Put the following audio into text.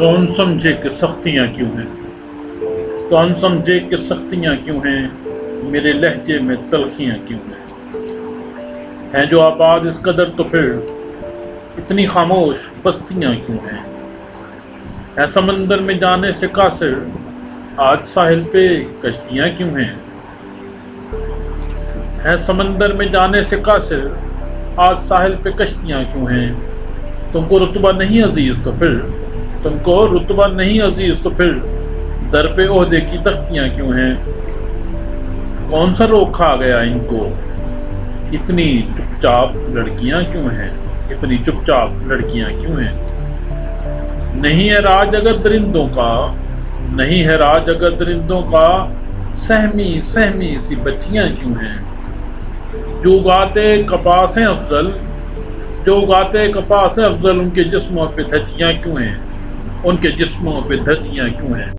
کون سمجھے کہ سختیاں کیوں ہیں، کون سمجھے کہ سختیاں کیوں ہیں، میرے لہجے میں تلخیاں کیوں ہیں جو آباد اس قدر تو پھر اتنی خاموش بستیاں کیوں ہیں؟ ہے سمندر میں جانے سے قاصر آج ساحل پہ کشتیاں کیوں ہیں؟ ہے سمندر میں جانے سے قاصر آج ساحل پہ کشتیاں کیوں ہیں؟ تم کو رتبہ نہیں عزیز تو پھر تم کو رتبہ نہیں عزیز تو پھر در پہ عہدے کی تختیاں کیوں ہیں؟ کون سا روگ کھا گیا ان کو، اتنی چپ چاپ لڑکیاں کیوں ہیں، اتنی چپ چاپ لڑکیاں کیوں ہیں؟ نہیں ہے راج اگر درندوں کا، نہیں ہے راج اگر درندوں کا، سہمی سہمی سی بچیاں کیوں ہیں؟ جو گاتے کپاس ہیں افضل، جو گاتے کپاس ہیں افضل، ان کے جسموں پہ دھجیاں کیوں ہیں، ان کے جسموں پہ دھجیاں کیوں ہیں؟